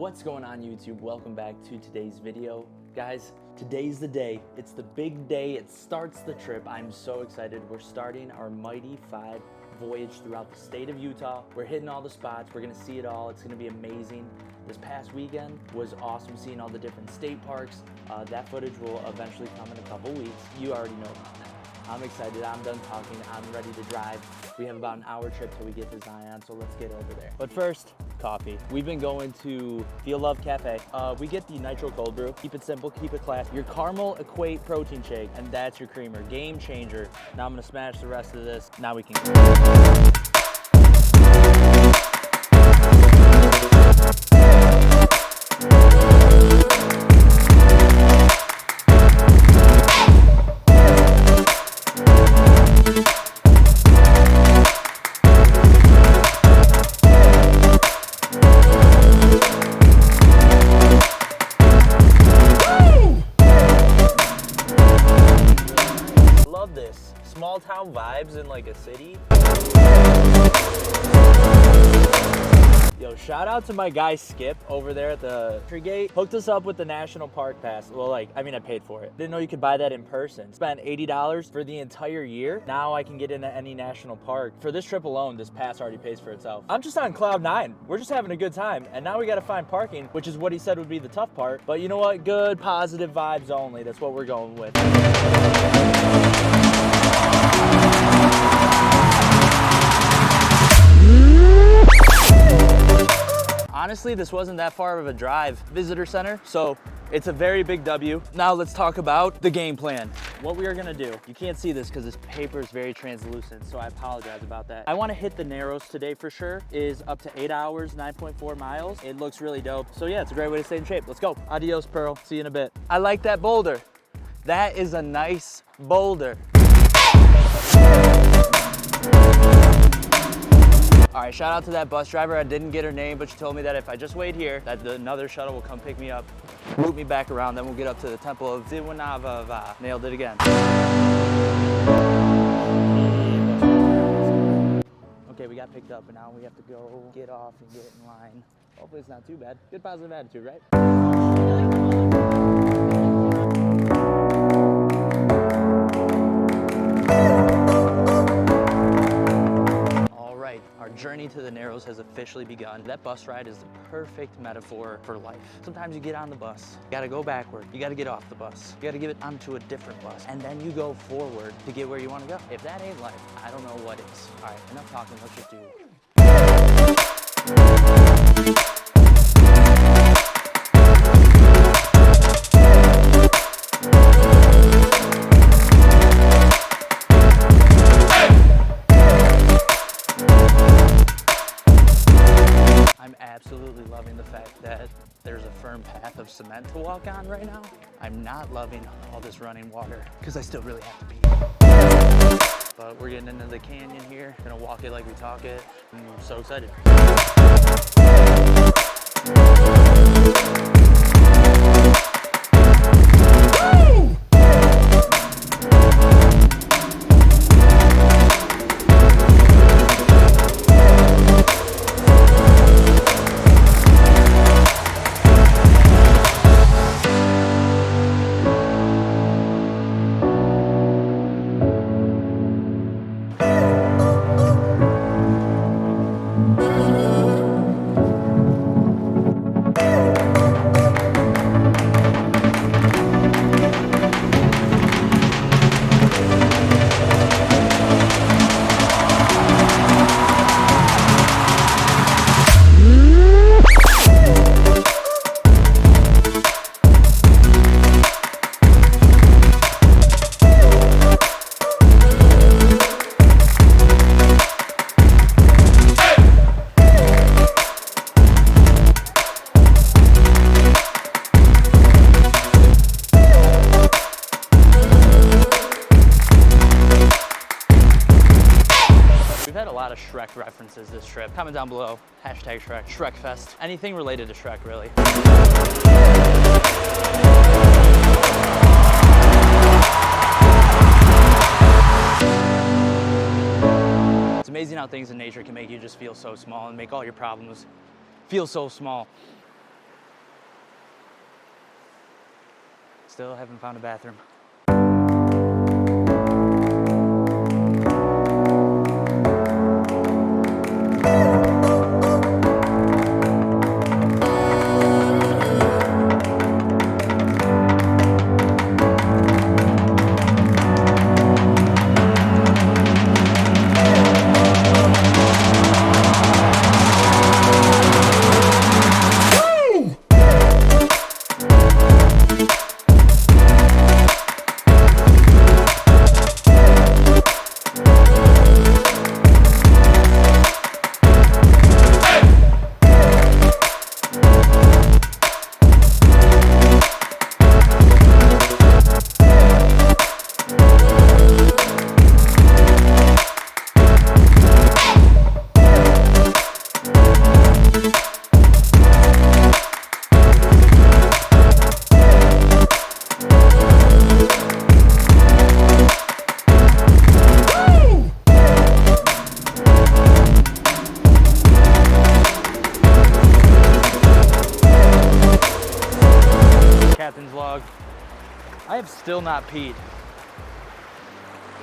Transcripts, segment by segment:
What's going on YouTube? Welcome back to today's video. Guys, today's the day. It's the big day. It starts the trip. I'm so excited. We're starting our Mighty 5 voyage throughout the state of Utah. We're hitting all the spots. We're gonna see it all. It's gonna be amazing. This past weekend was awesome seeing all the different state parks. That footage will eventually come in a couple weeks. You already know about that. I'm excited. I'm done talking. I'm ready to drive. We have about an hour trip till we get to Zion, so let's get over there. But first, coffee. We've been going to Feel Love Cafe. We get the Nitro Cold Brew. Keep it simple, keep it classy. Your Caramel Equate protein shake, and that's your creamer. Game changer. Now I'm gonna smash the rest of this. Now we can go. This small town vibes in like a city. Yo, shout out to my guy Skip over there at the entry gate. Hooked us up with the National Park Pass. Well, I paid for it. Didn't know you could buy that in person. Spent $80 for the entire year. Now I can get into any national park. For this trip alone, this pass already pays for itself. I'm just on cloud 9. We're just having a good time. And now we gotta find parking, which is what he said would be the tough part. But you know what? Good, positive vibes only. That's what we're going with. Honestly, this wasn't that far of a drive. Visitor center, so it's a very big W. Now let's talk about the game plan. What we are gonna do. You can't see this because this paper is very translucent, so I apologize about that. I wanna hit the Narrows today for sure. Is up to 8 hours, 9.4 miles. It looks really dope. So yeah, it's a great way to stay in shape. Let's go. Adios, Pearl. See you in a bit. I like that boulder. That is a nice boulder. All right, shout out to that bus driver. I didn't get her name, but she told me that if I just wait here, that another shuttle will come pick me up, route me back around, then we'll get up to the Temple of Ziwanava. Nailed it again. Okay, we got picked up, and now we have to go get off and get in line. Hopefully it's not too bad. Good positive attitude, right? Our journey to the Narrows has officially begun. That bus ride is the perfect metaphor for life. Sometimes you get on the bus, you gotta go backward, you gotta get off the bus, you gotta give it onto a different bus, and then you go forward to get where you wanna go. If that ain't life, I don't know what is. All right, enough talking, let's just do it. Absolutely loving the fact that there's a firm path of cement to walk on right now. I'm not loving all this running water because I still really have to pee. But we're getting into the canyon here. Gonna walk it like we talk it. I'm so excited. We've had a lot of Shrek references this trip. Comment down below, hashtag Shrek, Shrekfest, anything related to Shrek, really. It's amazing how things in nature can make you just feel so small and make all your problems feel so small. Still haven't found a bathroom. Captain's log. I have still not peed.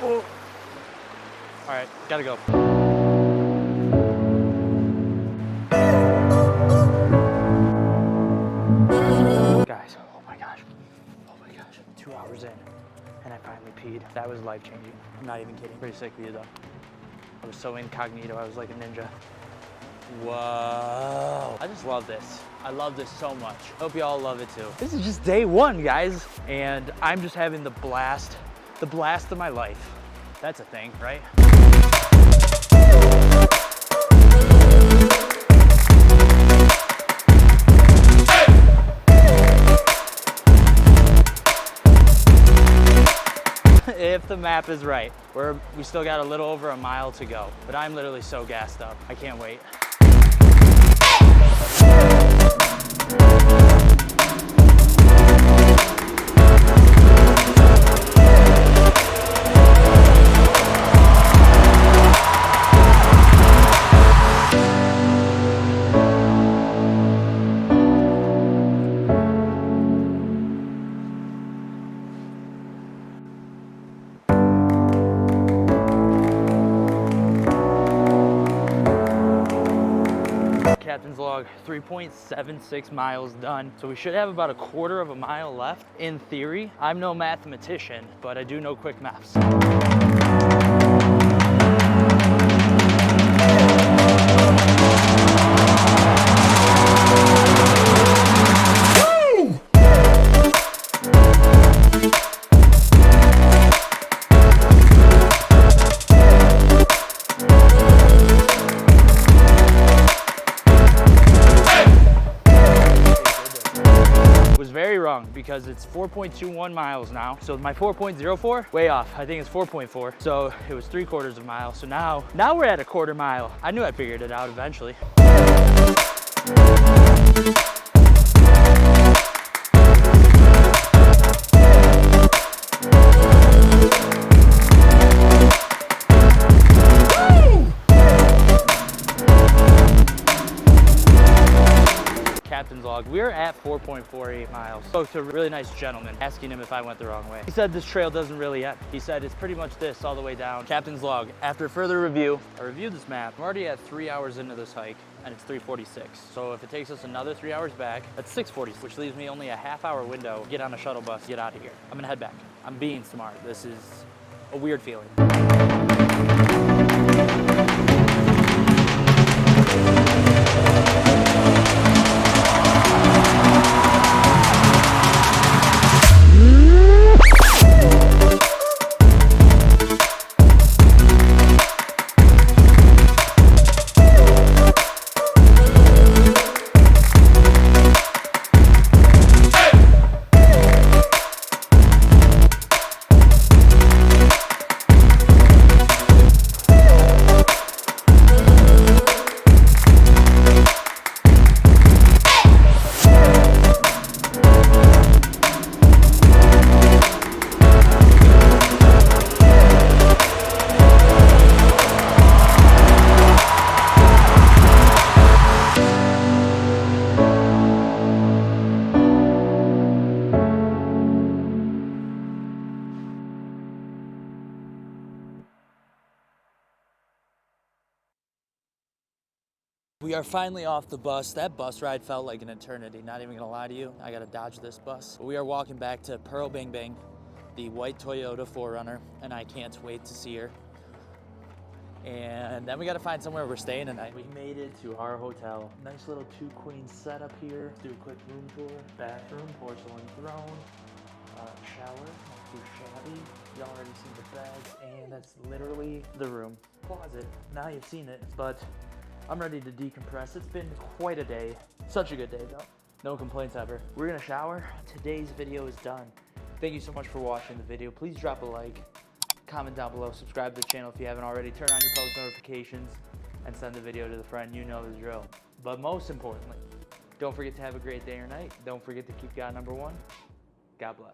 Oh. All right, gotta go. Guys, oh my gosh. 2 hours in, and I finally peed. That was life-changing. I'm not even kidding. Pretty sick view though. I was so incognito, I was like a ninja. Whoa. I just love this. I love this so much. Hope you all love it too. This is just day one, guys. And I'm just having the blast of my life. That's a thing, right? If the map is right. We still got a little over a mile to go, but I'm literally so gassed up. I can't wait. Captain's log, 3.76 miles done. So we should have about a quarter of a mile left. In theory, I'm no mathematician, but I do know quick maths. Very wrong because it's 4.21 miles now. So my 4.04, way off. I think it's 4.4. So it was 3/4 of a mile. So now we're at a quarter mile. I knew I figured it out eventually. Captain's log. We're at 4.48 miles. Spoke to a really nice gentleman, asking him if I went the wrong way. He said this trail doesn't really end. He said it's pretty much this all the way down. Captain's log. After further review, I reviewed this map. I'm already at 3 hours into this hike, and it's 3:46. So if it takes us another 3 hours back, that's 6:40, which leaves me only a half-hour window to get on a shuttle bus, get out of here. I'm gonna head back. I'm being smart. This is a weird feeling. We are finally off the bus. That bus ride felt like an eternity, not even gonna lie to you. I gotta dodge this bus. We are walking back to Pearl Bang Bang, the white Toyota 4Runner, and I can't wait to see her. And then we gotta find somewhere we're staying tonight. We made it to our hotel. Nice little 2-queen setup here. Let's do a quick room tour. Bathroom, porcelain throne, shower, not too shabby. You already seen the beds, and that's literally the room. Closet, now you've seen it, but I'm ready to decompress. It's been quite a day. Such a good day though. No complaints ever. We're gonna shower. Today's video is done. Thank you so much for watching the video. Please drop a like, comment down below, subscribe to the channel if you haven't already, turn on your post notifications, and send the video to the friend. You know the drill. But most importantly, don't forget to have a great day or night. Don't forget to keep God number one. God bless.